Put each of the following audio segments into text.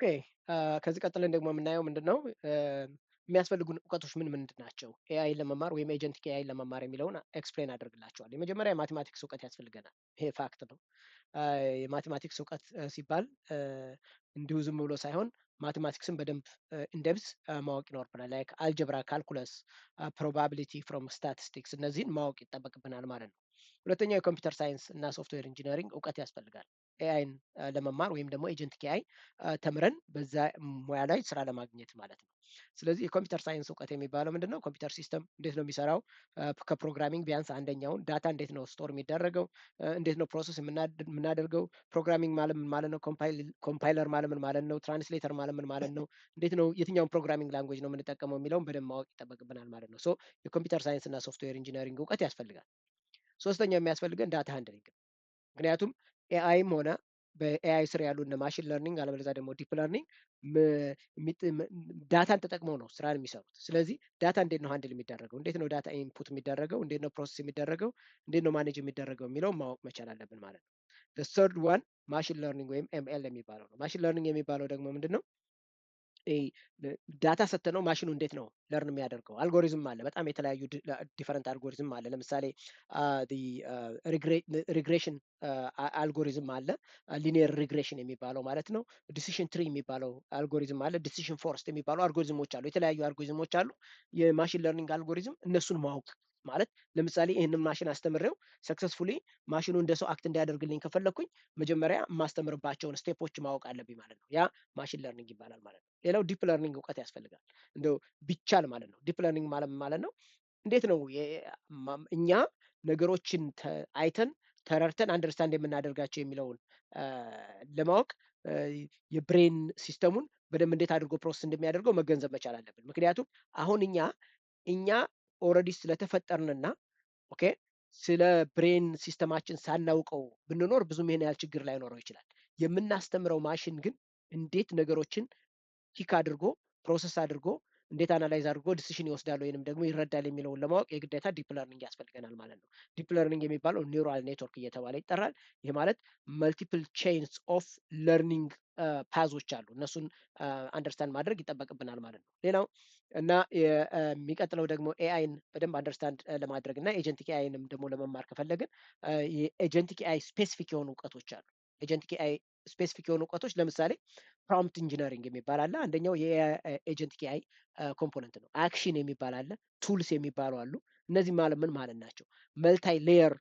ኦኬ ከዚህ ቀጥለን ደግሞ የምናየው ምንድነው? የሚያስፈልጉን እውቀቶች ምንድን ናቸው? ኤአይን ለመማር ወይም ኤጀንቲክ ኤአይን ለመማር የሚለውን ኤክስፕሌን አደርግላችኋለሁ። የመጀመሪያ የማቴማቲክስ እውቀት ያስፈልገናል። ይሄ ፋክት ነው። የማቴማቲክስ እውቀት ሲባል እንዲሁ ዝም ብሎ ሳይሆን ማቴማቲክስን በደንብ ኢንዴፕዝ ማወቅ ይኖርብናል። ላይክ አልጀብራ፣ ካልኩለስ፣ ፕሮባቢሊቲ ፍሮም ስታቲስቲክስ እነዚህን ማወቅ ይጠበቅብናል ማለት ነው። ሁለተኛው የኮምፒውተር ሳይንስ እና ሶፍትዌር ኢንጂነሪንግ እውቀት ያስፈልጋል። ኤአይን ለመማር ወይም ደግሞ ኤጀንቲክ ኤአይ ተምረን በዛ ሙያ ላይ ስራ ለማግኘት ማለት ነው። ስለዚህ የኮምፒውተር ሳይንስ እውቀት የሚባለው ምንድነው? ኮምፒውተር ሲስተም እንዴት ነው የሚሰራው? ከፕሮግራሚንግ ቢያንስ አንደኛውን ዳታ እንዴት ነው ስቶር የሚደረገው? እንዴት ነው ፕሮሰስ የምናደርገው? ፕሮግራሚንግ ማለት ምን ማለት ነው? ኮምፓይለር ማለት ምን ማለት ነው? ትራንስሌተር ማለት ምን ማለት ነው? እንዴት ነው የትኛውን ፕሮግራሚንግ ላንጉዌጅ ነው የምንጠቀመው የሚለውን በደንብ ማወቅ ይጠበቅብናል ማለት ነው። ሶ የኮምፒውተር ሳይንስ እና ሶፍትዌር ኢንጂነሪንግ እውቀት ያስፈልጋል። ሶስተኛው የሚያስፈልገን ዳታ ሃንድሊንግ ነው። ምክንያቱም ኤአይም ሆነ በኤአይ ስር ያሉ እነ ማሽን ለርኒንግ አለበለዚያ ደግሞ ዲፕ ለርኒንግ ዳታን ተጠቅመው ነው ስራን የሚሰሩት። ስለዚህ ዳታ እንዴት ነው ሃንድል የሚደረገው? እንዴት ነው ዳታ ኢንፑት የሚደረገው? እንዴት ነው ፕሮሰስ የሚደረገው? እንዴት ነው ማኔጅ የሚደረገው የሚለውን ማወቅ መቻል አለብን ማለት ነው። ሰርድ ዋን ማሽን ለርኒንግ ወይም ኤምኤል የሚባለው ነው። ማሽን ለርኒንግ የሚባለው ደግሞ ምንድን ነው? ዳታ ሰጥተነው ማሽኑ እንዴት ነው ለርን የሚያደርገው? አልጎሪዝም አለ። በጣም የተለያዩ ዲፈረንት አልጎሪዝም አለ። ለምሳሌ ሪግሬሽን አልጎሪዝም አለ። ሊኒየር ሪግሬሽን የሚባለው ማለት ነው። ዲሲሽን ትሪ የሚባለው አልጎሪዝም አለ። ዲሲሽን ፎረስት የሚባሉ አልጎሪዝሞች አሉ። የተለያዩ አልጎሪዝሞች አሉ። የማሽን ለርኒንግ አልጎሪዝም እነሱን ማወቅ ማለት ለምሳሌ ይህንን ማሽን አስተምሬው ሰክሰስፉሊ ማሽኑ እንደ ሰው አክት እንዲያደርግልኝ ከፈለግኩኝ መጀመሪያ የማስተምርባቸውን ስቴፖች ማወቅ አለብኝ ማለት ነው። ያ ማሽን ለርኒንግ ይባላል ማለት ነው። ሌላው ዲፕ ለርኒንግ እውቀት ያስፈልጋል። እንደው ቢቻል ማለት ነው። ዲፕ ለርኒንግ ማለት ነው እንዴት ነው እኛ ነገሮችን አይተን ተረድተን አንደርስታንድ የምናደርጋቸው የሚለውን ለማወቅ የብሬን ሲስተሙን በደንብ እንዴት አድርጎ ፕሮሰስ እንደሚያደርገው መገንዘብ መቻል አለብን። ምክንያቱም አሁን እኛ ኦልሬዲ ስለተፈጠርንና ኦኬ ስለ ብሬን ሲስተማችን ሳናውቀው ብንኖር ብዙም ይሄን ያህል ችግር ላይኖረው ይችላል። የምናስተምረው ማሽን ግን እንዴት ነገሮችን ፒክ አድርጎ ፕሮሰስ አድርጎ እንዴት አናላይዝ አድርጎ ዲሲሽን ይወስዳል ወይንም ደግሞ ይረዳል የሚለውን ለማወቅ የግዴታ ዲፕ ለርኒንግ ያስፈልገናል ማለት ነው። ዲፕ ለርኒንግ የሚባለው ኒውራል ኔትወርክ እየተባለ ይጠራል። ይህ ማለት መልቲፕል ቼንስ ኦፍ ለርኒንግ ፓዞች አሉ። እነሱን አንደርስታንድ ማድረግ ይጠበቅብናል ማለት ነው። ሌላው እና የሚቀጥለው ደግሞ ኤአይን በደንብ አንደርስታንድ ለማድረግ እና ኤጀንቲክ ኤአይንም ደግሞ ለመማር ከፈለግን የኤጀንቲክ ኤአይ ስፔሲፊክ የሆኑ እውቀቶች አሉ። ኤጀንቲክ ኤአይ ስፔሲፊክ የሆኑ እውቀቶች ለምሳሌ ፕሮምፕት ኢንጂነሪንግ የሚባል አለ። አንደኛው የኤጀንቲክ ኤአይ ኮምፖነንት ነው። አክሽን የሚባል አለ። ቱልስ የሚባሉ አሉ። እነዚህ ማለት ምን ማለት ናቸው? መልታይ ሌየር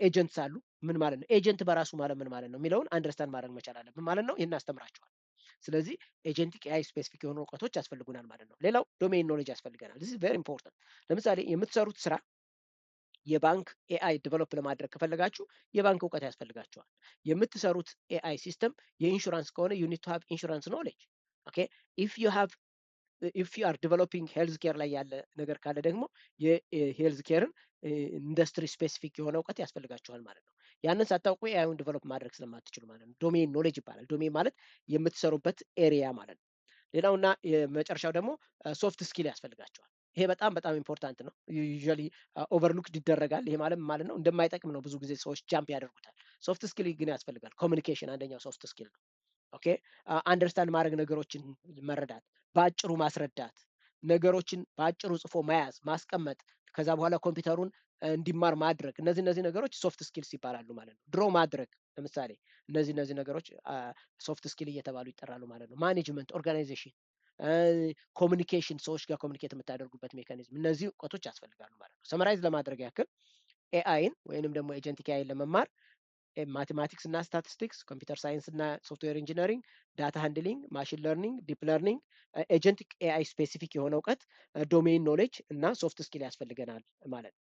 ኤጀንትስ አሉ። ምን ማለት ነው? ኤጀንት በራሱ ማለት ምን ማለት ነው የሚለውን አንደርስታንድ ማድረግ መቻል አለብን ማለት ነው። ይህን አስተምራቸዋል። ስለዚህ ኤጀንቲክ ኤአይ ስፔሲፊክ የሆኑ እውቀቶች ያስፈልጉናል ማለት ነው። ሌላው ዶሜን ኖሌጅ ያስፈልገናል። ዚስ ቬሪ ኢምፖርታንት። ለምሳሌ የምትሰሩት ስራ የባንክ ኤአይ ዲቨሎፕ ለማድረግ ከፈለጋችሁ የባንክ እውቀት ያስፈልጋቸዋል። የምትሰሩት ኤአይ ሲስተም የኢንሹራንስ ከሆነ ዩ ኒድ ቱ ሃቭ ኢንሹራንስ ኖሌጅ ኦኬ ኢፍ ዩ አር ዲቨሎፒንግ ሄልዝ ኬር ላይ ያለ ነገር ካለ ደግሞ የሄልዝ ኬርን ኢንዱስትሪ ስፔሲፊክ የሆነ እውቀት ያስፈልጋቸዋል ማለት ነው። ያንን ሳታውቁ ኤአይን ዲቨሎፕ ማድረግ ስለማትችሉ ማለት ነው። ዶሜን ኖሌጅ ይባላል። ዶሜን ማለት የምትሰሩበት ኤሪያ ማለት ነው። ሌላውና የመጨረሻው ደግሞ ሶፍት ስኪል ያስፈልጋቸዋል። ይሄ በጣም በጣም ኢምፖርታንት ነው። ዩዥዋሊ ኦቨርሉክድ ይደረጋል። ይሄ ማለት ነው እንደማይጠቅም ነው ብዙ ጊዜ ሰዎች ጃምፕ ያደርጉታል። ሶፍት ስኪል ግን ያስፈልጋል። ኮሚኒኬሽን አንደኛው ሶፍት ስኪል ነው። ኦኬ አንደርስታንድ ማድረግ፣ ነገሮችን መረዳት፣ በአጭሩ ማስረዳት፣ ነገሮችን በአጭሩ ጽፎ መያዝ፣ ማስቀመጥ፣ ከዛ በኋላ ኮምፒውተሩን እንዲማር ማድረግ፣ እነዚህ ነገሮች ሶፍት ስኪልስ ይባላሉ ማለት ነው። ድሮ ማድረግ ለምሳሌ እነዚህ ነገሮች ሶፍት ስኪል እየተባሉ ይጠራሉ ማለት ነው። ማኔጅመንት፣ ኦርጋናይዜሽን፣ ኮሚኒኬሽን፣ ሰዎች ጋር ኮሚኒኬት የምታደርጉበት ሜካኒዝም፣ እነዚህ እውቀቶች ያስፈልጋሉ ማለት ነው። ሰመራይዝ ለማድረግ ያክል ኤአይን ወይንም ደግሞ ኤጀንቲክ ኤአይን ለመማር ማቴማቲክስ እና ስታቲስቲክስ፣ ኮምፒውተር ሳይንስ እና ሶፍትዌር ኢንጂነሪንግ፣ ዳታ ሃንድሊንግ፣ ማሽን ለርኒንግ፣ ዲፕ ለርኒንግ፣ ኤጀንቲክ ኤአይ ስፔሲፊክ የሆነ እውቀት፣ ዶሜን ኖሌጅ እና ሶፍት ስኪል ያስፈልገናል ማለት ነው።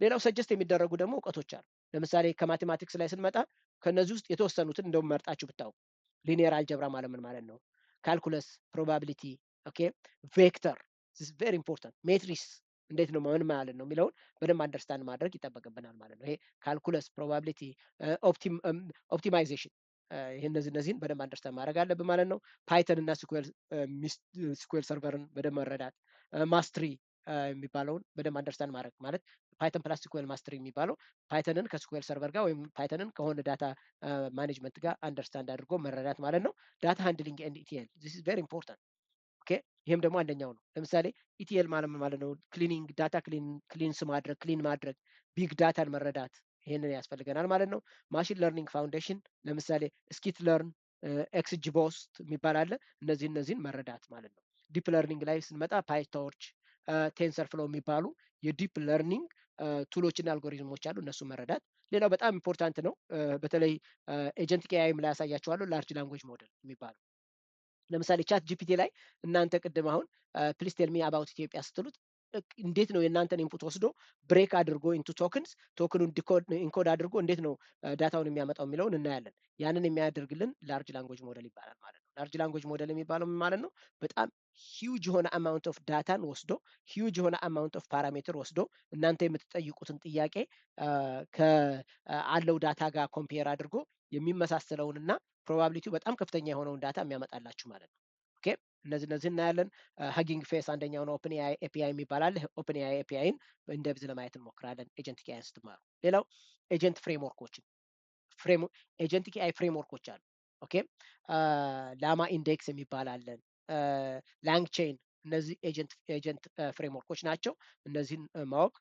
ሌላው ሰጀስት የሚደረጉ ደግሞ እውቀቶች አሉ። ለምሳሌ ከማቴማቲክስ ላይ ስንመጣ ከነዚህ ውስጥ የተወሰኑትን እንደውም መርጣችሁ ብታውቁ ሊኒየር አልጀብራ ማለት ምን ማለት ነው? ካልኩለስ፣ ፕሮባቢሊቲ፣ ኦኬ ቬክተር ቬሪ ኢምፖርታንት፣ ሜትሪክስ እንዴት ነው ምን ማለት ነው የሚለውን በደንብ አንደርስታንድ ማድረግ ይጠበቅብናል ማለት ነው። ይሄ ካልኩለስ፣ ፕሮባቢሊቲ፣ ኦፕቲማይዜሽን ይሄ እነዚህን በደንብ አንደርስታንድ ማድረግ አለብን ማለት ነው። ፓይተን እና ስኩዌል ሰርቨርን በደንብ መረዳት፣ ማስትሪ የሚባለውን በደንብ አንደርስታንድ ማድረግ ማለት ፓይተን ፕላስ ሲኩዌል ማስተር የሚባለው ፓይተንን ከስኩዌል ሰርቨር ጋር ወይም ፓይተንን ከሆነ ዳታ ማኔጅመንት ጋር አንደርስታንድ አድርጎ መረዳት ማለት ነው። ዳታ ሃንድሊንግ ኤንድ ኢቲኤል ዚስ ኢዝ ቬሪ ኢምፖርታንት። ኦኬ ይሄም ደግሞ አንደኛው ነው። ለምሳሌ ኢቲኤል ማለት ምን ማለት ነው? ክሊኒንግ ዳታ ክሊንስ ማድረግ ክሊን ማድረግ ቢግ ዳታን መረዳት ይሄንን ያስፈልገናል ማለት ነው። ማሽን ለርኒንግ ፋውንዴሽን ለምሳሌ ስኪት ለርን ኤክስጂ ቦስት የሚባል አለ። እነዚህን መረዳት ማለት ነው። ዲፕ ለርኒንግ ላይ ስንመጣ ፓይቶርች ቴንሰር ፍሎ የሚባሉ የዲፕ ለርኒንግ ቱሎችና አልጎሪዝሞች አሉ። እነሱ መረዳት ሌላው በጣም ኢምፖርታንት ነው። በተለይ ኤጀንት ኤአይም ላይ ያሳያቸዋለሁ። ላርጅ ላንጉጅ ሞዴል የሚባለው ለምሳሌ ቻት ጂፒቲ ላይ እናንተ ቅድም አሁን ፕሊስ ቴል ሚ አባውት ኢትዮጵያ ስትሉት እንዴት ነው የእናንተን ኢንፑት ወስዶ ብሬክ አድርጎ ኢንቱ ቶክንስ ቶክኑን ኢንኮድ አድርጎ እንዴት ነው ዳታውን የሚያመጣው የሚለውን እናያለን። ያንን የሚያደርግልን ላርጅ ላንጉጅ ሞዴል ይባላል ማለት ነው። ላርጅ ላንጉጅ ሞዴል የሚባለው ምን ማለት ነው? በጣም ሂውጅ የሆነ አማውንት ኦፍ ዳታን ወስዶ ሂውጅ የሆነ አማውንት ኦፍ ፓራሜትር ወስዶ እናንተ የምትጠይቁትን ጥያቄ ከአለው ዳታ ጋር ኮምፔር አድርጎ የሚመሳሰለውንና ፕሮባቢሊቲው በጣም ከፍተኛ የሆነውን ዳታ የሚያመጣላችሁ ማለት ነው። ኦኬ እነዚህ እናያለን። ሀጊንግ ፌስ አንደኛው ነው። ኦፕን ኤአይ ኤፒአይ የሚባል አለ። ኦፕን ኤአይ ኤፒአይን እንደብዝ ለማየት እንሞክራለን ኤጀንት ኤአይን ስትማሩ። ሌላው ኤጀንት ፍሬምወርኮችን ኤጀንት ኤአይ ፍሬምወርኮች አሉ። ኦኬ ላማ ኢንዴክስ የሚባል አለን። ላንግ ቼን እነዚህ ኤጀንት ፍሬምወርኮች ናቸው። እነዚህን ማወቅ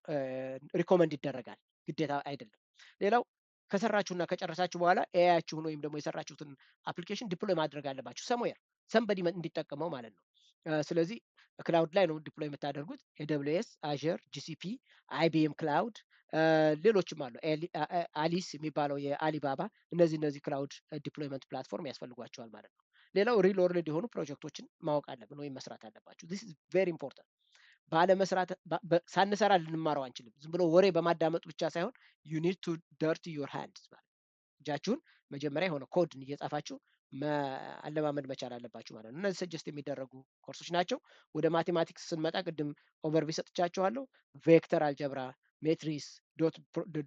ሪኮመንድ ይደረጋል፣ ግዴታ አይደለም። ሌላው ከሰራችሁና ከጨረሳችሁ በኋላ ኤአያችሁን ወይም ደግሞ የሰራችሁትን አፕሊኬሽን ዲፕሎይ ማድረግ አለባችሁ ሰምዌር ሰንበዲ እንዲጠቀመው ማለት ነው። ስለዚህ ክላውድ ላይ ነው ዲፕሎይ የምታደርጉት። ኤደብሊውኤስ፣ አዥር፣ ጂሲፒ፣ አይቢኤም ክላውድ፣ ሌሎችም አሉ። አሊስ የሚባለው የአሊባባ እነዚህ ክላውድ ዲፕሎይመንት ፕላትፎርም ያስፈልጓቸዋል ማለት ነው። ሌላው ሪል ወርልድ የሆኑ ፕሮጀክቶችን ማወቅ አለብን ወይም መስራት አለባችሁ። ዚስ ኢዝ ቬሪ ኢምፖርታንት። ባለመስራት ሳንሰራ ልንማረው አንችልም። ዝም ብሎ ወሬ በማዳመጥ ብቻ ሳይሆን ዩ ኒድ ቱ ደርቲ ዩር ሃንድስ ማለት እጃችሁን መጀመሪያ የሆነ ኮድን እየጻፋችሁ አለማመድ መቻል አለባችሁ ማለት ነው። እነዚህ ሰጀስት የሚደረጉ ኮርሶች ናቸው። ወደ ማቴማቲክስ ስንመጣ ቅድም ኦቨርቪ ሰጥቻችኋለሁ። ቬክተር አልጀብራ፣ ሜትሪስ፣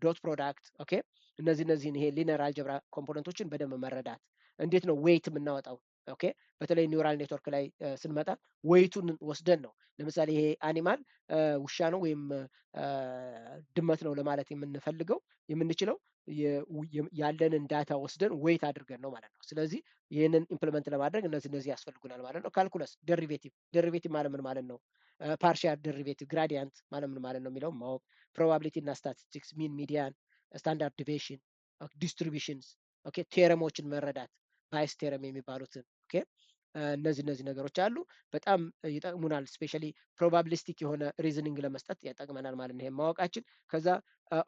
ዶት ፕሮዳክት ኦኬ። እነዚህን ይሄ ሊነር አልጀብራ ኮምፖነንቶችን በደንብ መረዳት እንዴት ነው ዌይት የምናወጣው ኦኬ። በተለይ ኒውራል ኔትወርክ ላይ ስንመጣ ዌይቱን ወስደን ነው ለምሳሌ ይሄ አኒማል ውሻ ነው ወይም ድመት ነው ለማለት የምንችለው ያለንን ዳታ ወስደን ዌይት አድርገን ነው ማለት ነው። ስለዚህ ይህንን ኢምፕሊመንት ለማድረግ እነዚህ ያስፈልጉናል ማለት ነው። ካልኩለስ ደሪቬቲቭ ማለት ምን ማለት ነው? ፓርሻል ደሪቬቲቭ ግራዲያንት ማለት ምን ማለት ነው የሚለውን ማወቅ፣ ፕሮባቢሊቲ እና ስታቲስቲክስ፣ ሚን ሚዲያን፣ ስታንዳርድ ዲቪዬሽን፣ ዲስትሪቢሽንስ ኦኬ፣ ቴረሞችን መረዳት ባይስ ቴረም የሚባሉትን ኦኬ። እነዚህ ነገሮች አሉ፣ በጣም ይጠቅሙናል። ስፔሻሊ ፕሮባቢሊስቲክ የሆነ ሪዝኒንግ ለመስጠት ያጠቅመናል ማለት ነው ይሄን ማወቃችን። ከዛ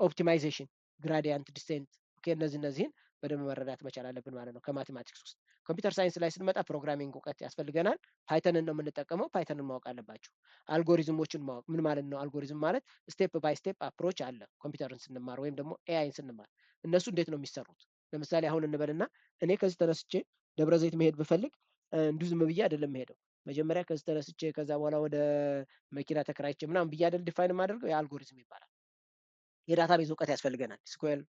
ኦፕቲማይዜሽን፣ ግራዲያንት ዲሴንት ኦኬ። እነዚህን በደንብ መረዳት መቻል አለብን ማለት ነው ከማቴማቲክስ ውስጥ። ኮምፒውተር ሳይንስ ላይ ስንመጣ ፕሮግራሚንግ እውቀት ያስፈልገናል። ፓይተንን ነው የምንጠቀመው። ፓይተንን ማወቅ አለባችሁ። አልጎሪዝሞችን ማወቅ ምን ማለት ነው? አልጎሪዝም ማለት ስቴፕ ባይ ስቴፕ አፕሮች አለ ኮምፒውተርን ስንማር ወይም ደግሞ ኤአይን ስንማር። እነሱ እንዴት ነው የሚሰሩት? ለምሳሌ አሁን እንበልና እኔ ከዚህ ተነስቼ ደብረ ዘይት መሄድ ብፈልግ እንዲሁ ዝም ብዬ አይደለም የምሄደው። መጀመሪያ ከዚህ ተነስቼ ከዛ በኋላ ወደ መኪና ተከራይቼ ምናምን ብዬ አይደል ዲፋይን የማደርገው። የአልጎሪዝም ይባላል። የዳታቤዝ እውቀት ያስፈልገናል። ስኩዌል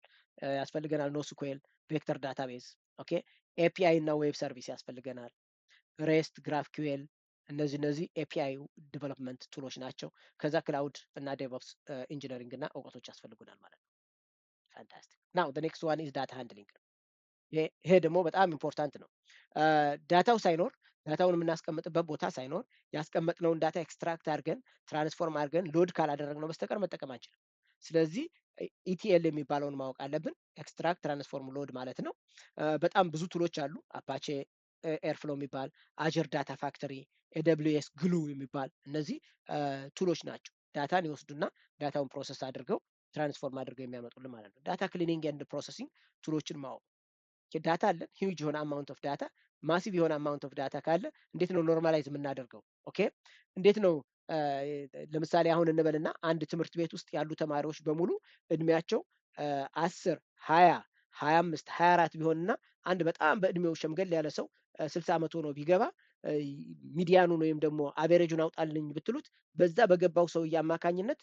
ያስፈልገናል። ኖ ስኩዌል፣ ቬክተር ዳታቤዝ ኦኬ። ኤፒአይ እና ዌብ ሰርቪስ ያስፈልገናል። ሬስት፣ ግራፍ ኪዩኤል እነዚህ ኤፒአይ ዲቨሎፕመንት ቱሎች ናቸው። ከዛ ክላውድ እና ዴቭኦፕስ ኢንጂነሪንግ እና እውቀቶች ያስፈልጉናል ማለት ነው። ፋንታስቲክ ናው ኔክስት ዋን ኢዝ ዳታ ሃንድሊንግ። ይሄ ደግሞ በጣም ኢምፖርታንት ነው። ዳታው ሳይኖር ዳታውን የምናስቀምጥበት ቦታ ሳይኖር ያስቀመጥነውን ዳታ ኤክስትራክት አድርገን ትራንስፎርም አድርገን ሎድ ካላደረግነው በስተቀር መጠቀም አንችልም። ስለዚህ ኢቲኤል የሚባለውን ማወቅ አለብን። ኤክስትራክት ትራንስፎርም ሎድ ማለት ነው። በጣም ብዙ ቱሎች አሉ። አፓቼ ኤርፍሎ የሚባል፣ አጀር ዳታ ፋክተሪ፣ ኤደብሊውኤስ ግሉ የሚባል እነዚህ ቱሎች ናቸው። ዳታን ይወስዱና ዳታውን ፕሮሰስ አድርገው ትራንስፎርም አድርገው የሚያመጡልን ማለት ነው። ዳታ ክሊኒንግ ኤንድ ፕሮሰሲንግ ቱሎችን ማወቅ። ዳታ አለን፣ ሂውጅ የሆነ አማውንት ኦፍ ዳታ፣ ማሲቭ የሆነ አማውንት ኦፍ ዳታ ካለ እንዴት ነው ኖርማላይዝ የምናደርገው? ኦኬ እንዴት ነው ለምሳሌ አሁን እንበልና አንድ ትምህርት ቤት ውስጥ ያሉ ተማሪዎች በሙሉ እድሜያቸው 10፣ 20፣ 25፣ 24 ቢሆንና አንድ በጣም በእድሜው ሸምገል ያለ ሰው 60 ዓመት ሆኖ ቢገባ ሚዲያኑን ወይም ደግሞ አቬሬጁን አውጣልኝ ብትሉት በዛ በገባው ሰውዬ አማካኝነት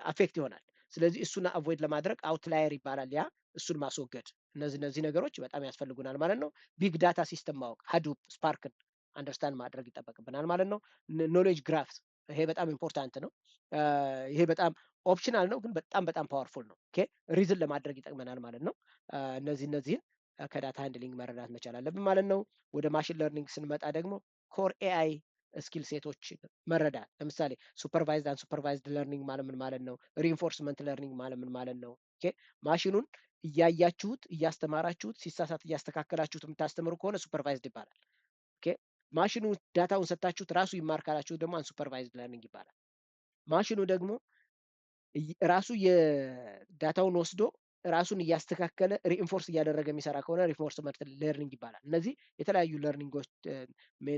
አፌክት ይሆናል። ስለዚህ እሱን አቮይድ ለማድረግ አውትላየር ይባላል ያ፣ እሱን ማስወገድ። እነዚህ ነገሮች በጣም ያስፈልጉናል ማለት ነው። ቢግ ዳታ ሲስተም ማወቅ፣ ሀዱፕ፣ ስፓርክን አንደርስታንድ ማድረግ ይጠበቅብናል ማለት ነው። ኖሌጅ ግራፍስ ይሄ በጣም ኢምፖርታንት ነው። ይሄ በጣም ኦፕሽናል ነው፣ ግን በጣም ፓወርፉል ነው። ኦኬ ሪዝን ለማድረግ ይጠቅመናል ማለት ነው። እነዚህን ከዳታ ሃንድሊንግ መረዳት መቻል አለብን ማለት ነው። ወደ ማሽን ለርኒንግ ስንመጣ ደግሞ ኮር ኤአይ ስኪል ሴቶች መረዳት። ለምሳሌ ሱፐርቫይዝድ አንሱፐርቫይዝድ ለርኒንግ ማለት ምን ማለት ነው? ሪኢንፎርስመንት ለርኒንግ ማለት ምን ማለት ነው? ኦኬ ማሽኑን እያያችሁት እያስተማራችሁት ሲሳሳት እያስተካከላችሁት የምታስተምሩ ከሆነ ሱፐርቫይዝድ ይባላል። ኦኬ ማሽኑ ዳታውን ሰጥታችሁት ራሱ ይማር ካላችሁት ደግሞ አንሱፐርቫይዝድ ለርኒንግ ይባላል። ማሽኑ ደግሞ ራሱ የዳታውን ወስዶ ራሱን እያስተካከለ ሪኢንፎርስ እያደረገ የሚሰራ ከሆነ ሪኢንፎርስመንት ለርኒንግ ይባላል። እነዚህ የተለያዩ ለርኒንጎች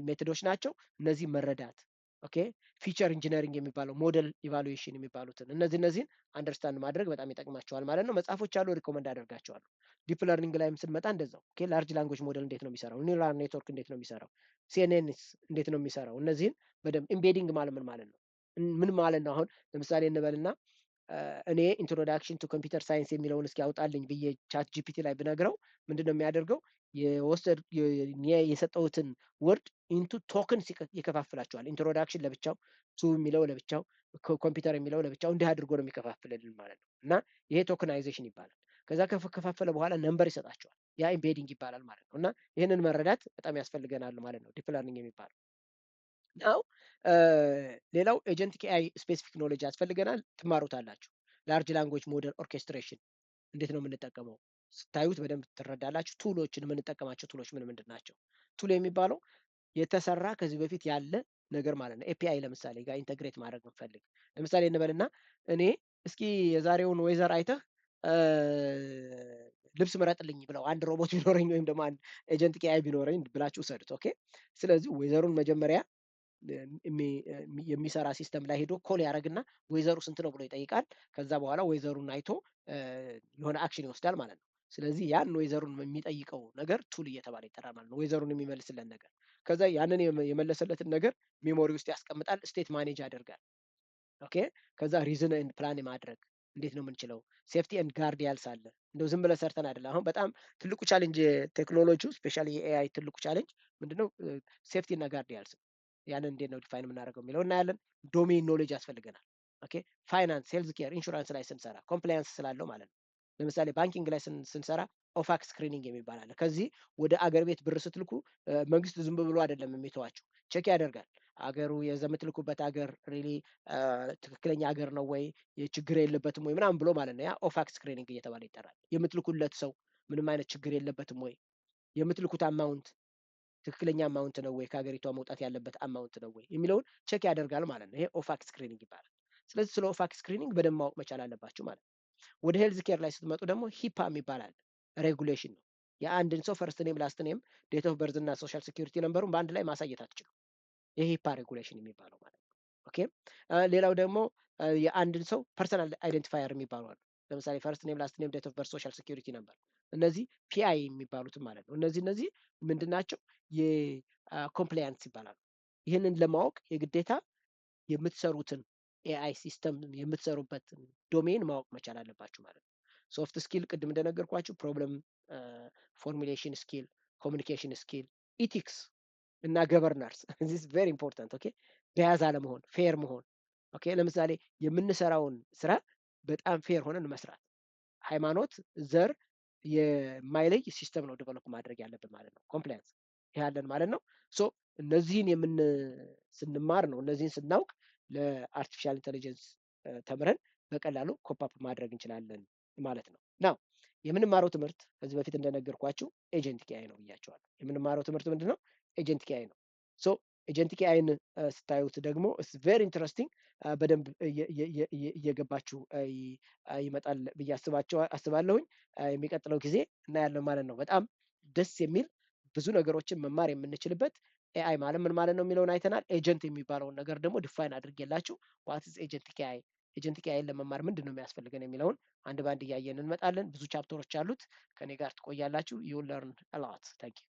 ሜቶዶች ናቸው። እነዚህ መረዳት ኦኬ ፊቸር ኢንጂነሪንግ የሚባለው ሞዴል ኢቫሉዌሽን የሚባሉትን እነዚህን አንደርስታንድ ማድረግ በጣም ይጠቅማቸዋል ማለት ነው። መጽሐፎች አሉ፣ ሪኮመንድ አደርጋቸዋለሁ። ዲፕ ለርኒንግ ላይም ስንመጣ እንደዛው ኦኬ ላርጅ ላንጉጅ ሞዴል እንዴት ነው የሚሰራው፣ ኒውራል ኔትወርክ እንዴት ነው የሚሰራው፣ ሲኤንኤንስ እንዴት ነው የሚሰራው፣ እነዚህን በደንብ ኢምቤዲንግ ማለት ምን ማለት ነው ምን ማለት ነው። አሁን ለምሳሌ እንበልና እኔ ኢንትሮዳክሽን ቱ ኮምፒውተር ሳይንስ የሚለውን እስኪ ያውጣልኝ ብዬ ቻት ጂፒቲ ላይ ብነግረው ምንድን ነው የሚያደርገው? የሰጠሁትን ወርድ ኢንቱ ቶክን ይከፋፍላቸዋል። ኢንትሮዳክሽን ለብቻው፣ ቱ የሚለው ለብቻው፣ ኮምፒውተር የሚለው ለብቻው እንዲህ አድርጎ ነው የሚከፋፍልልን ማለት ነው። እና ይሄ ቶክናይዜሽን ይባላል። ከዛ ከከፋፈለ በኋላ ነምበር ይሰጣቸዋል። ያ ኢምቤዲንግ ይባላል ማለት ነው። እና ይህንን መረዳት በጣም ያስፈልገናል ማለት ነው ዲፕ ለርኒንግ የሚባለው ናው። ሌላው ኤጀንቲክ ኤአይ ስፔሲፊክ ኖሌጅ ያስፈልገናል። ትማሩታላችሁ። ላርጅ ላንጉጅ ሞዴል ኦርኬስትሬሽን እንዴት ነው የምንጠቀመው? ስታዩት በደንብ ትረዳላችሁ። ቱሎችን የምንጠቀማቸው ቱሎች ምን ምንድን ናቸው? ቱል የሚባለው የተሰራ ከዚህ በፊት ያለ ነገር ማለት ነው። ኤፒአይ ለምሳሌ ጋር ኢንተግሬት ማድረግ እንፈልግ። ለምሳሌ እንበልና እኔ እስኪ የዛሬውን ወይዘር አይተህ ልብስ ምረጥልኝ ብለው አንድ ሮቦት ቢኖረኝ ወይም ደግሞ አንድ ኤጀንቲክ ኤአይ ቢኖረኝ ብላችሁ ውሰዱት። ኦኬ ስለዚህ ወይዘሩን መጀመሪያ የሚሰራ ሲስተም ላይ ሄዶ ኮል ያደረግና ወይዘሩ ስንት ነው ብሎ ይጠይቃል። ከዛ በኋላ ወይዘሩን አይቶ የሆነ አክሽን ይወስዳል ማለት ነው። ስለዚህ ያን ወይዘሩን የሚጠይቀው ነገር ቱል እየተባለ ይጠራል ማለት ነው። ወይዘሩን የሚመልስለት ነገር ከዛ ያንን የመለሰለትን ነገር ሜሞሪ ውስጥ ያስቀምጣል፣ ስቴት ማኔጅ ያደርጋል። ኦኬ ከዛ ሪዝን ኤንድ ፕላን የማድረግ እንዴት ነው የምንችለው? ሴፍቲ ኤንድ ጋርዲያልስ አለ። እንደው ዝም ብለህ ሰርተን አይደለም። አሁን በጣም ትልቁ ቻሌንጅ ቴክኖሎጂው ስፔሻሊ የኤአይ ትልቁ ቻሌንጅ ምንድነው? ሴፍቲ እና ጋርዲያልስ ያንን እንዴት ነው ዲፋይን የምናደርገው የሚለው እናያለን። ዶሜን ኖሌጅ ያስፈልገናል። ኦኬ ፋይናንስ፣ ሄልዝ ኬር፣ ኢንሹራንስ ላይ ስንሰራ ኮምፕላያንስ ስላለው ማለት ነው። ለምሳሌ ባንኪንግ ላይ ስንሰራ ኦፋክ ስክሪኒንግ የሚባል አለ። ከዚህ ወደ አገር ቤት ብር ስትልኩ መንግስት ዝም ብሎ አይደለም የሚተዋቸው፣ ቼክ ያደርጋል። አገሩ የምትልኩበት አገር ሪሊ ትክክለኛ አገር ነው ወይ ችግር የለበትም ወይ ምናምን ብሎ ማለት ነው። ያ ኦፋክ ስክሪኒንግ እየተባለ ይጠራል። የምትልኩለት ሰው ምንም አይነት ችግር የለበትም ወይ፣ የምትልኩት አማውንት ትክክለኛ አማውንት ነው ወይ፣ ከሀገሪቷ መውጣት ያለበት አማውንት ነው ወይ የሚለውን ቼክ ያደርጋል ማለት ነው። ይሄ ኦፋክ ስክሪኒንግ ይባላል። ስለዚህ ስለ ኦፋክ ስክሪኒንግ በደንብ ማወቅ መቻል አለባችሁ ማለት ነው። ወደ ሄልዝ ኬር ላይ ስትመጡ ደግሞ ሂፓ የሚባላል ሬጉሌሽን ነው። የአንድን ሰው ፈርስት ኔም ላስት ኔም ዴት ኦፍ በርዝ እና ሶሻል ሴኩሪቲ ነምበሩን በአንድ ላይ ማሳየት አትችሉም። ይሄ ሂፓ ሬጉሌሽን የሚባለው ማለት ነው። ኦኬ ሌላው ደግሞ የአንድን ሰው ፐርሰናል አይደንቲፋየር የሚባሉ አሉ። ለምሳሌ ፈርስት ኔም ላስት ኔም ዴት ኦፍ በርዝ ሶሻል ሴኩሪቲ ነምበር፣ እነዚህ ፒአይ የሚባሉትም ማለት ነው። እነዚህ ምንድን ናቸው? የኮምፕላያንስ ይባላሉ። ይህንን ለማወቅ የግዴታ የምትሰሩትን ኤአይ ሲስተም የምትሰሩበትን ዶሜን ማወቅ መቻል አለባችሁ ማለት ነው። ሶፍት ስኪል ቅድም እንደነገርኳችሁ ፕሮብለም ፎርሙሌሽን ስኪል፣ ኮሚኒኬሽን ስኪል፣ ኢቲክስ እና ገቨርነርስ ዚስ ቬሪ ኢምፖርታንት። ኦኬ በያዝ አለመሆን፣ ፌር መሆን። ኦኬ ለምሳሌ የምንሰራውን ስራ በጣም ፌር ሆነን መስራት፣ ሃይማኖት፣ ዘር የማይለይ ሲስተም ነው ዴቨሎፕ ማድረግ ያለብን ማለት ነው። ኮምፕላያንስ ይህ ያለን ማለት ነው። ሶ እነዚህን ስንማር ነው እነዚህን ስናውቅ ለአርቲፊሻል ኢንቴሊጀንስ ተምረን በቀላሉ ኮፓፕ ማድረግ እንችላለን ማለት ነው። ናው የምንማረው ትምህርት ከዚህ በፊት እንደነገርኳችሁ ኤጀንቲክ ኤአይ ነው ብያቸዋለሁ። የምንማረው ትምህርት ምንድን ነው? ኤጀንቲክ ኤአይ ነው። ሶ ኤጀንቲክ ኤአይን ስታዩት ደግሞ ቬሪ ኢንትረስቲንግ በደንብ እየገባችሁ ይመጣል ብዬ አስባለሁኝ። የሚቀጥለው ጊዜ እናያለን ማለት ነው። በጣም ደስ የሚል ብዙ ነገሮችን መማር የምንችልበት ኤአይ ማለት ምን ማለት ነው የሚለውን አይተናል። ኤጀንት የሚባለውን ነገር ደግሞ ዲፋይን አድርጌላችሁ ዋት ኢዝ ኤጀንቲክ ኤአይ፣ ኤጀንቲክ ኤአይን ለመማር ምንድን ነው የሚያስፈልገን የሚለውን አንድ ባንድ እያየን እንመጣለን። ብዙ ቻፕተሮች አሉት። ከኔ ጋር ትቆያላችሁ። ዩ ለርን አ ሎት። ታንክ ዩ